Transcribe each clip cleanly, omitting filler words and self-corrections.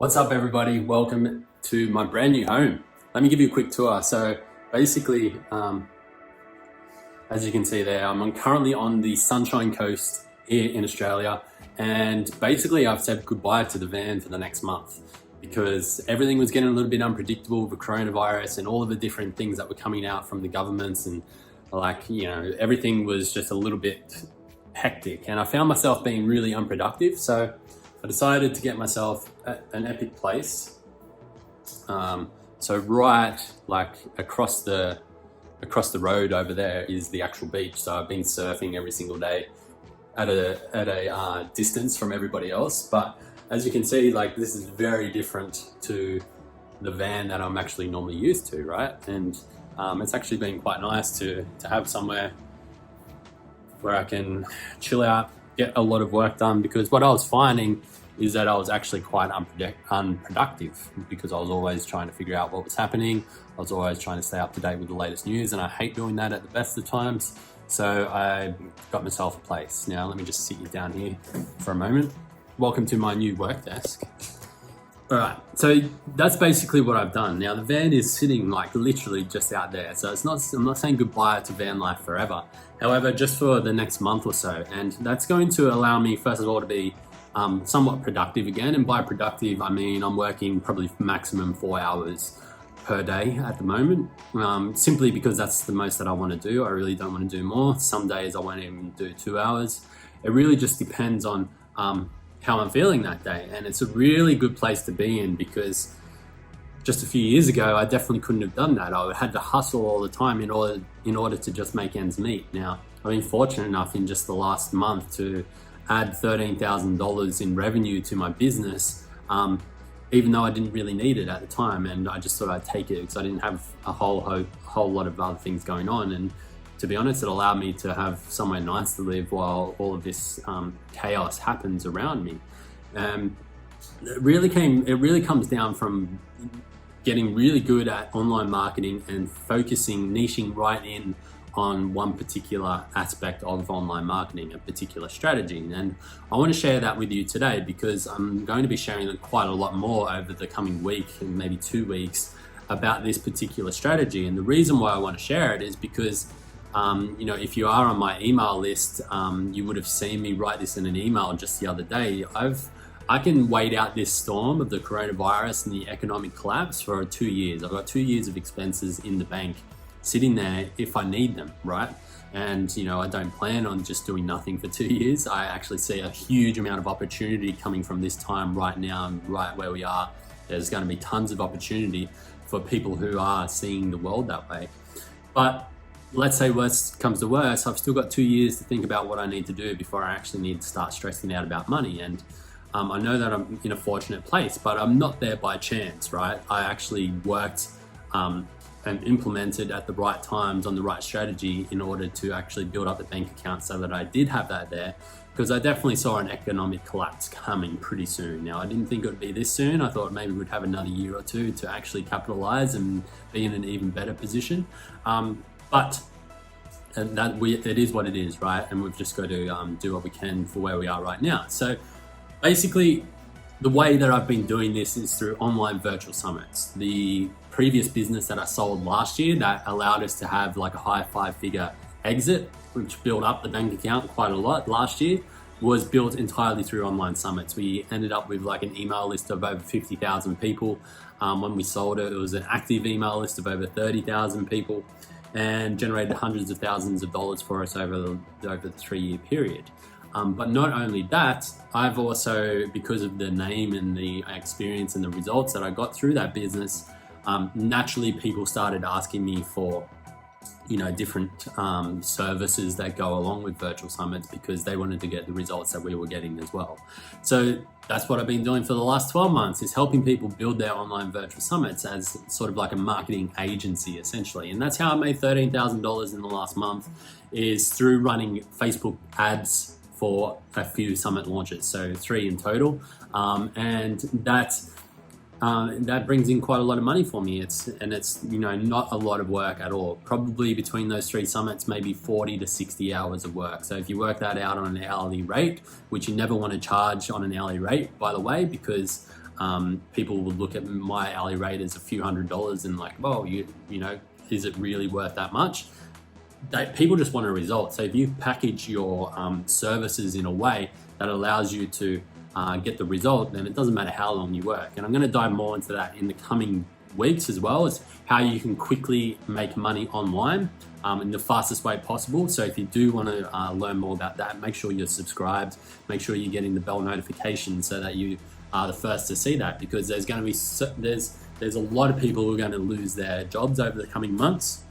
What's up, everybody? Welcome to my brand new home. Let me give you a quick tour. So basically, as you can see there, I'm currently on the Sunshine Coast here in Australia. And basically I've said goodbye to the van for the next month because everything was getting a little bit unpredictable with the coronavirus and all of the different things that were coming out from the governments, and everything was just a little bit hectic. And I found myself being really unproductive. So I decided to get myself an epic place. So right across the road over there is the actual beach. So I've been surfing every single day at a distance from everybody else. But as you can see, this is very different to the van that I'm actually normally used to, right? And it's actually been quite nice to have somewhere where I can chill out, get a lot of work done, because what I was finding is that I was actually quite unproductive because I was always trying to figure out what was happening. I was always trying to stay up to date with the latest news, and I hate doing that at the best of times. So I got myself a place. Now let me just sit you down here for a moment. Welcome to my new work desk. All right, so that's basically what I've done. Now the van is sitting literally just out there. So I'm not saying goodbye to van life forever. However, just for the next month or so. And that's going to allow me, first of all, to be somewhat productive again. And by productive, I mean I'm working probably maximum 4 hours per day at the moment, simply because that's the most that I want to do. I really don't want to do more. Some days I won't even do 2 hours. It really just depends on how I'm feeling that day. And it's a really good place to be in, because just a few years ago, I definitely couldn't have done that. I had to hustle all the time in order to just make ends meet. Now, I've been fortunate enough in just the last month to add $13,000 in revenue to my business, even though I didn't really need it at the time. And I just thought I'd take it because I didn't have a whole lot of other things going on. And to be honest, it allowed me to have somewhere nice to live while all of this chaos happens around me. It really comes down from getting really good at online marketing and niching right in on one particular aspect of online marketing, a particular strategy. And I want to share that with you today because I'm going to be sharing quite a lot more over the coming week and maybe 2 weeks about this particular strategy. And the reason why I want to share it is because if you are on my email list, you would have seen me write this in an email just the other day. I can wait out this storm of the coronavirus and the economic collapse for 2 years. I've got 2 years of expenses in the bank sitting there if I need them, right? And I don't plan on just doing nothing for 2 years. I actually see a huge amount of opportunity coming from this time right now and right where we are. There's going to be tons of opportunity for people who are seeing the world that way. But let's say worst comes to worst, I've still got 2 years to think about what I need to do before I actually need to start stressing out about money. And I know that I'm in a fortunate place, but I'm not there by chance, right? I actually worked and implemented at the right times on the right strategy in order to actually build up the bank account so that I did have that there, because I definitely saw an economic collapse coming pretty soon. Now, I didn't think it would be this soon. I thought maybe we'd have another year or two to actually capitalize and be in an even better position. But it is what it is, right? And we've just got to do what we can for where we are right now. So basically, the way that I've been doing this is through online virtual summits. The previous business that I sold last year that allowed us to have a high 5-figure exit, which built up the bank account quite a lot last year, was built entirely through online summits. We ended up with an email list of over 50,000 people. When we sold it, it was an active email list of over 30,000 people, and generated hundreds of thousands of dollars for us over the 3-year period. But not only that, I've also, because of the name and the experience and the results that I got through that business, naturally people started asking me for different services that go along with virtual summits because they wanted to get the results that we were getting as well. So that's what I've been doing for the last 12 months, is helping people build their online virtual summits as sort of like a marketing agency, essentially. And that's how I made $13,000 in the last month, is through running Facebook ads for a few summit launches, so 3 in total. And that brings in quite a lot of money for me. It's not a lot of work at all. Probably between those 3 summits, maybe 40 to 60 hours of work. So if you work that out on an hourly rate, which you never want to charge on an hourly rate, by the way, because People will look at my hourly rate as a few $100s and like, well, you know, is it really worth that much? People just want a result. So if you package your services in a way that allows you to get the result, then it doesn't matter how long you work. And I'm going to dive more into that in the coming weeks, as well as how you can quickly make money online in the fastest way possible. So if you do want to learn more about that, make sure you're subscribed, make sure you're getting the bell notification so that you are the first to see that, because there's going to be there's a lot of people who are going to lose their jobs over the coming months,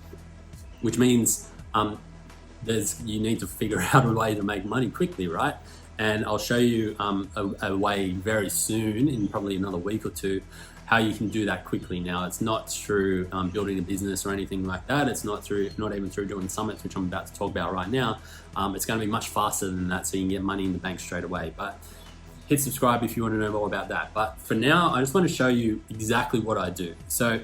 which means you need to figure out a way to make money quickly, right? And I'll show you a way very soon, in probably another week or two, how you can do that quickly. Now, it's not through building a business or anything like that. It's not even through doing summits, which I'm about to talk about right now. It's going to be much faster than that, so you can get money in the bank straight away. But hit subscribe if you want to know more about that. But for now, I just want to show you exactly what I do. So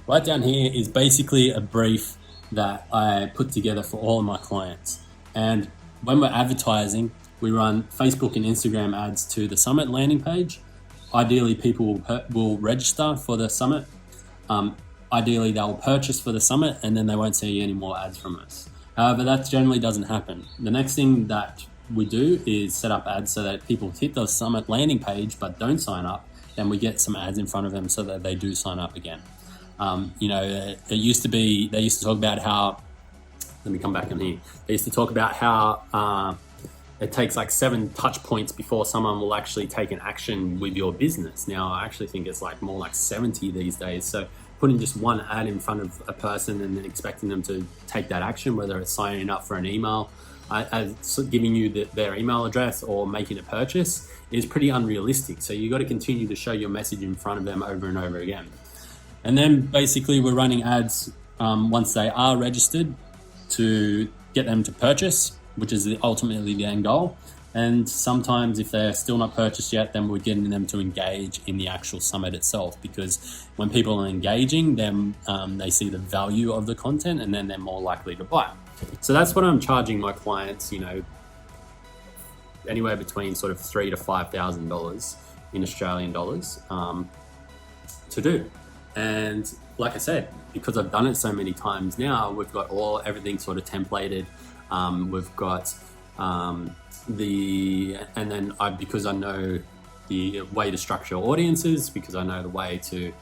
right down here is basically a brief that I put together for all of my clients. And when we're advertising, we run Facebook and Instagram ads to the summit landing page. Ideally, people will register for the summit. Ideally, they'll purchase for the summit, and then they won't see any more ads from us. However, that generally doesn't happen. The next thing that we do is set up ads so that people hit the summit landing page but don't sign up. Then we get some ads in front of them so that they do sign up again. They used to talk about how, let me come back in here. They used to talk about how it takes like 7 touch points before someone will actually take an action with your business. Now, I actually think it's like more like 70 these days. So putting just one ad in front of a person and then expecting them to take that action, whether it's signing up for an email, giving you their email address, or making a purchase, is pretty unrealistic. So you got to continue to show your message in front of them over and over again. And then basically we're running ads once they are registered to get them to purchase, which is ultimately the end goal. And sometimes if they're still not purchased yet, then we're getting them to engage in the actual summit itself, because when people are engaging, then they see the value of the content, and then they're more likely to buy. So that's what I'm charging my clients, anywhere between sort of $3,000 to $5,000 in Australian dollars to do. And like I said, because I've done it so many times now, we've got everything sort of templated. We've got because I know the way to structure audiences, because I know the way to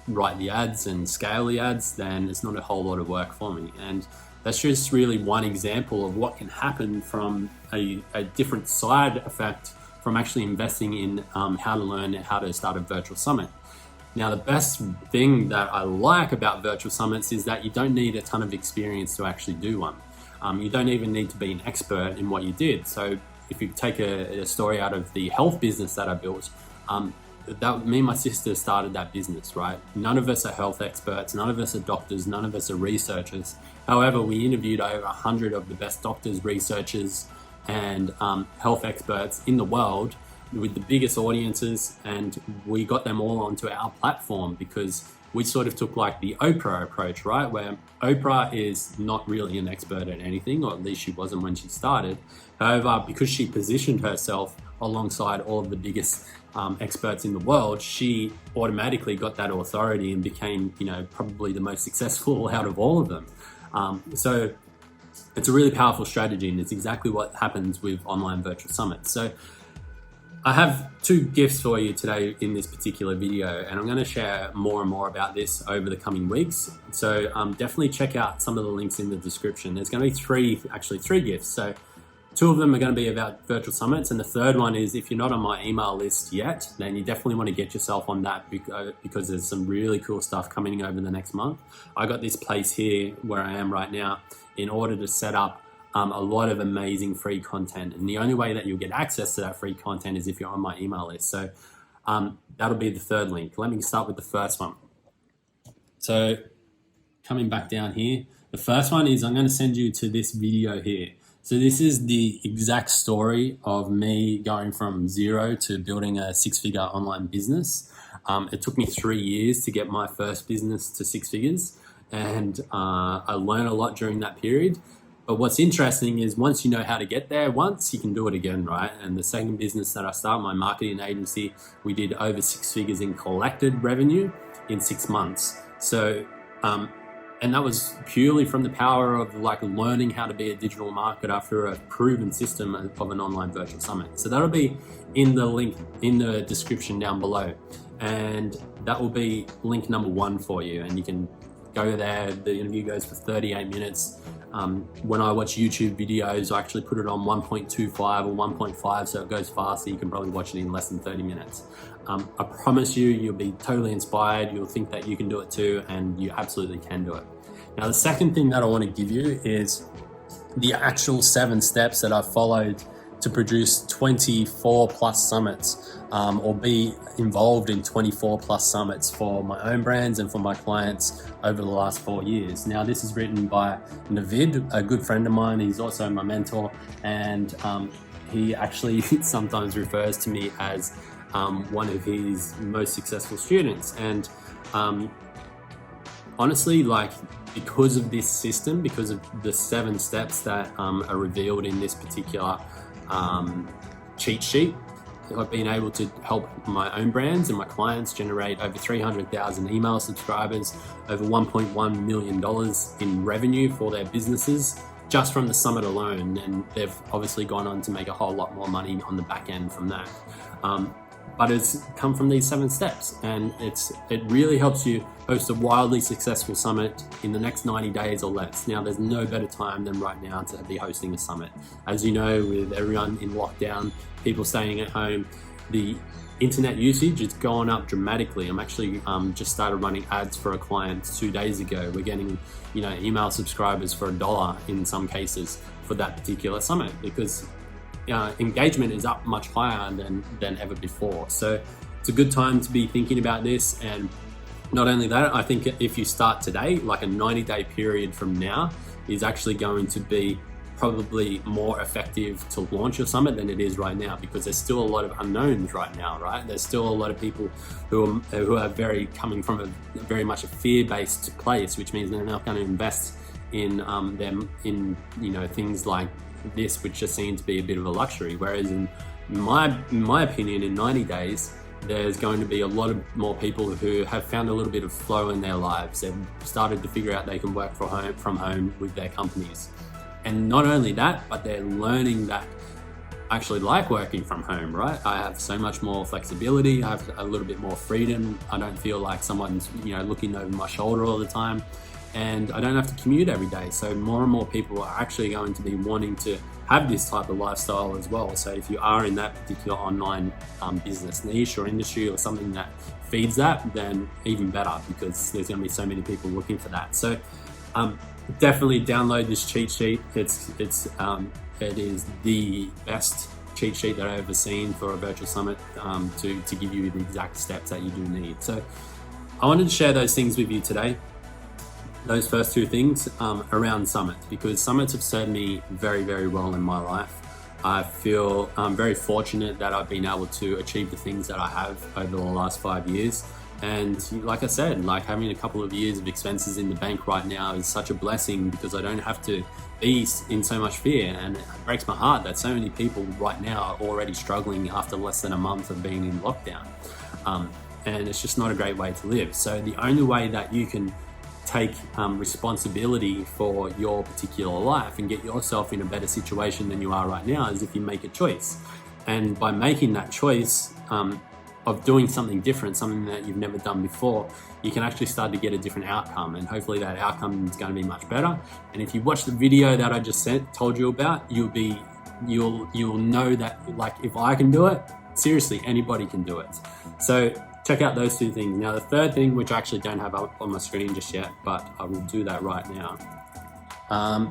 write the ads and scale the ads, then it's not a whole lot of work for me. And that's just really one example of what can happen from a different side effect from actually investing in how to learn how to start a virtual summit. Now, the best thing that I like about virtual summits is that you don't need a ton of experience to actually do one. You don't even need to be an expert in what you did. So if you take a story out of the health business that I built, me and my sister started that business, right? None of us are health experts, none of us are doctors, none of us are researchers. However, we interviewed over 100 of the best doctors, researchers, and health experts in the world with the biggest audiences, and we got them all onto our platform because we sort of took like the Oprah approach, right? Where Oprah is not really an expert at anything, or at least she wasn't when she started. However, because she positioned herself alongside all of the biggest experts in the world, she automatically got that authority and became, probably the most successful out of all of them. So it's a really powerful strategy, and it's exactly what happens with online virtual summits. So I have 2 gifts for you today in this particular video, and I'm going to share more and more about this over the coming weeks. So definitely check out some of the links in the description. There's going to be 3 gifts. So 2 of them are going to be about virtual summits, and the third one is, if you're not on my email list yet, then you definitely want to get yourself on that, because there's some really cool stuff coming over the next month. I got this place here where I am right now in order to set up a lot of amazing free content, and the only way that you'll get access to that free content is if you're on my email list. So that'll be the third link. Let me start with the first one. So coming back down here, the first one is I'm going to send you to this video here. So this is the exact story of me going from 0 to building a 6-figure online business. It took me 3 years to get my first business to 6 figures, and I learned a lot during that period. But what's interesting is once you know how to get there once, you can do it again, right? And the second business that I started, my marketing agency, we did over 6 figures in collected revenue in 6 months. So, and that was purely from the power of like learning how to be a digital marketer through a proven system of an online virtual summit. So that'll be in the link in the description down below. And that will be link number 1 for you. And you can go there. The interview goes for 38 minutes. When I watch YouTube videos, I actually put it on 1.25 or 1.5, so it goes faster. You can probably watch it in less than 30 minutes. I promise you, you'll be totally inspired. You'll think that you can do it too, and you absolutely can do it. Now, the second thing that I want to give you is the actual 7 steps that I've followed to produce 24 plus summits, or be involved in 24 plus summits for my own brands and for my clients over the last 4 years. Now, this is written by Navid, a good friend of mine. He's also my mentor, and he actually sometimes refers to me as one of his most successful students. And honestly, like, because of this system, because of the 7 steps that are revealed in this particular cheat sheet, I've been able to help my own brands and my clients generate over 300,000 email subscribers, over $1.1 million in revenue for their businesses just from the summit alone. And they've obviously gone on to make a whole lot more money on the back end from that. But it's come from these 7 steps, and it really helps you host a wildly successful summit in the next 90 days or less. Now, there's no better time than right now to be hosting a summit. As you know, with everyone in lockdown, people staying at home, the internet usage is gone up dramatically. I'm actually just started running ads for a client 2 days ago. We're getting, email subscribers for $1 in some cases for that particular summit, because engagement is up much higher than ever before. So it's a good time to be thinking about this. And not only that, I think if you start today, like a 90-day period from now is actually going to be probably more effective to launch your summit than it is right now, because there's still a lot of unknowns right now, right? There's still a lot of people who are coming from a very much a fear-based place, which means they're not going to invest in them in things like this, which just seems to be a bit of a luxury. Whereas in my opinion, in 90 days, there's going to be a lot of more people who have found a little bit of flow in their lives. They've started to figure out they can work from home with their companies. And not only that, but they're learning that I actually like working from home, right? I have so much more flexibility. I have a little bit more freedom. I don't feel like someone's, looking over my shoulder all the time. And I don't have to commute every day. So more and more people are actually going to be wanting to have this type of lifestyle as well. So if you are in that particular online business niche or industry or something that feeds that, then even better, because there's going to be so many people looking for that. So definitely download this cheat sheet. It is the best cheat sheet that I've ever seen for a virtual summit, to give you the exact steps that you do need. So I wanted to share those things with you today. Those first 2 things around summits, because summits have served me very, very well in my life. I feel very fortunate that I've been able to achieve the things that I have over the last 5 years. And like I said, like having a couple of years of expenses in the bank right now is such a blessing, because I don't have to be in so much fear. And it breaks my heart that so many people right now are already struggling after less than a month of being in lockdown. And it's just not a great way to live. So the only way that you can take responsibility for your particular life and get yourself in a better situation than you are right now is if you make a choice. And by making that choice of doing something different, something that you've never done before, you can actually start to get a different outcome, and hopefully that outcome is going to be much better. And if you watch the video that I just told you about, you'll know that, like, if I can do it, seriously, anybody can do it. So check out those 2 things. Now, the third thing, which I actually don't have up on my screen just yet, but I will do that right now.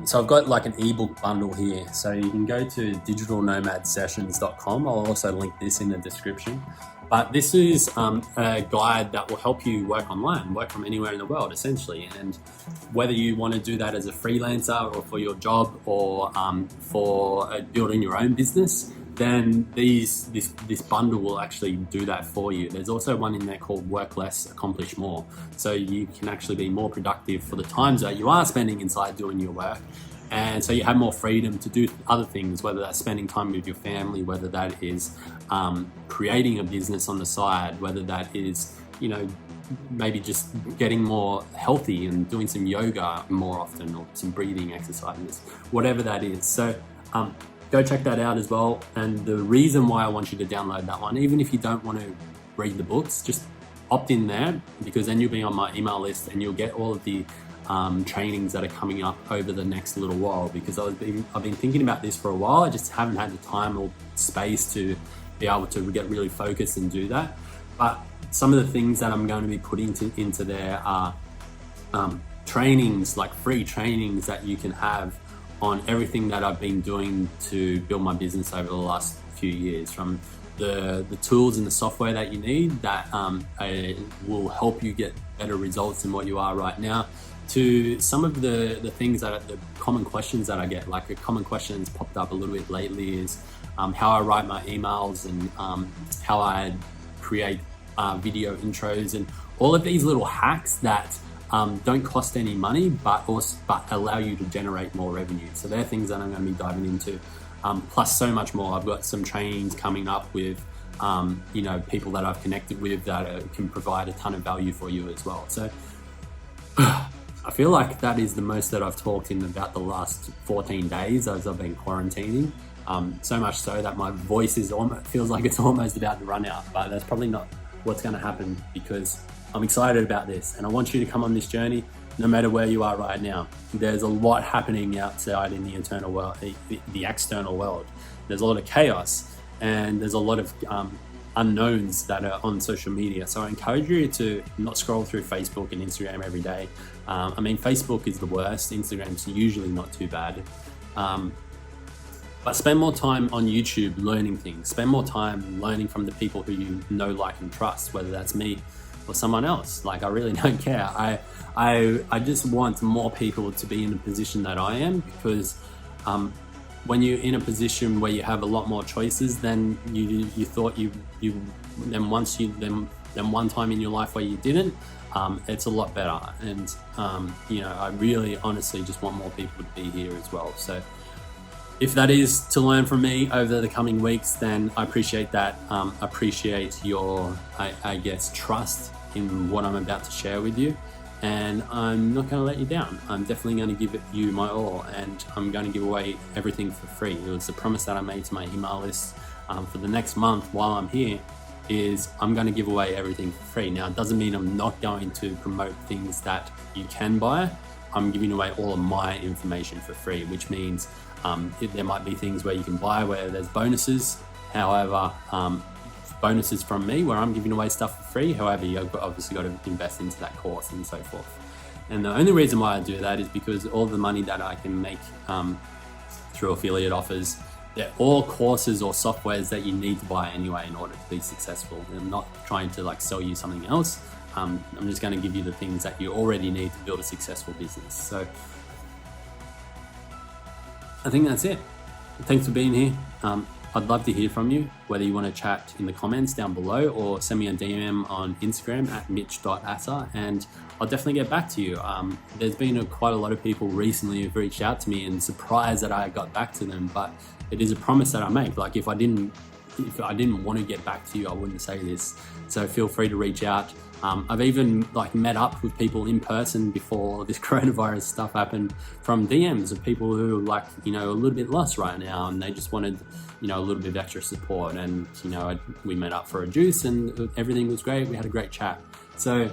So I've got like an ebook bundle here. So you can go to digitalnomadsessions.com. I'll also link this in the description. But this is a guide that will help you work online, work from anywhere in the world, essentially. And whether you want to do that as a freelancer or for your job or for building your own business, then this bundle will actually do that for you. There's also one in there called Work Less, Accomplish More. So you can actually be more productive for the times that you are spending inside doing your work, And so you have more freedom to do other things, whether that's spending time with your family, whether that is creating a business on the side, whether that is, maybe just getting more healthy and doing some yoga more often, or some breathing exercises, whatever that is. So go check that out as well. And the reason why I want you to download that one, even if you don't want to read the books, just opt in there, because then you'll be on my email list and you'll get all of the trainings that are coming up over the next little while, because I've been thinking about this for a while. I just haven't had the time or space to be able to get really focused and do that. But some of the things that I'm going to be putting into there are trainings, like free trainings that you can have on everything that I've been doing to build my business over the last few years, from the tools and the software that you need that will help you get better results than what you are right now, to some of the things that are the common questions that I get. Like a common question that's popped up a little bit lately is how I write my emails, and how I create video intros, and all of these little hacks that don't cost any money, but allow you to generate more revenue. So they're things that I'm going to be diving into, plus so much more. I've got some trainings coming up with people that I've connected with that can provide a ton of value for you as well. So I feel like that is the most that I've talked in about the last 14 days as I've been quarantining. So much so that my voice feels like it's almost about to run out, but that's probably not what's going to happen, because I'm excited about this and I want you to come on this journey no matter where you are right now. There's a lot happening outside in the internal world, the external world. There's a lot of chaos, and there's a lot of unknowns that are on social media. So I encourage you to not scroll through Facebook and Instagram every day. Facebook is the worst. Instagram's usually not too bad. But spend more time on YouTube learning things. Spend more time learning from the people who you know, like, and trust, whether that's me or someone else. Like, I really don't care. I just want more people to be in the position that I am, because when you're in a position where you have a lot more choices than you thought then one time in your life where you didn't, it's a lot better. And I really honestly just want more people to be here as well. So if that is to learn from me over the coming weeks, then I appreciate that. Appreciate your, I guess, trust in what I'm about to share with you. And I'm not going to let you down. I'm definitely going to give you my all, and I'm going to give away everything for free. It was the promise that I made to my email list for the next month while I'm here, is I'm going to give away everything for free. Now, it doesn't mean I'm not going to promote things that you can buy. I'm giving away all of my information for free, which means there might be things where you can buy where there's bonuses. However, bonuses from me where I'm giving away stuff for free. However, you've obviously got to invest into that course and so forth. And the only reason why I do that is because all the money that I can make through affiliate offers, they're all courses or softwares that you need to buy anyway in order to be successful. I'm not trying to sell you something else. I'm just going to give you the things that you already need to build a successful business. So I think that's it. Thanks for being here. I'd love to hear from you, whether you want to chat in the comments down below or send me a DM on Instagram at mitch.asser, and I'll definitely get back to you. There's been quite a lot of people recently who've reached out to me, and surprised that I got back to them, but it is a promise that I make. Like, if I didn't want to get back to you, I wouldn't say this. So feel free to reach out. I've even met up with people in person before this coronavirus stuff happened, from DMs of people who are a little bit lost right now, and they just wanted a little bit of extra support. And we met up for a juice and everything was great. We had a great chat. So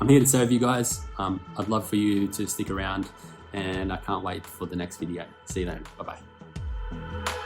I'm here to serve you guys. I'd love for you to stick around, and I can't wait for the next video. See you then. Bye bye.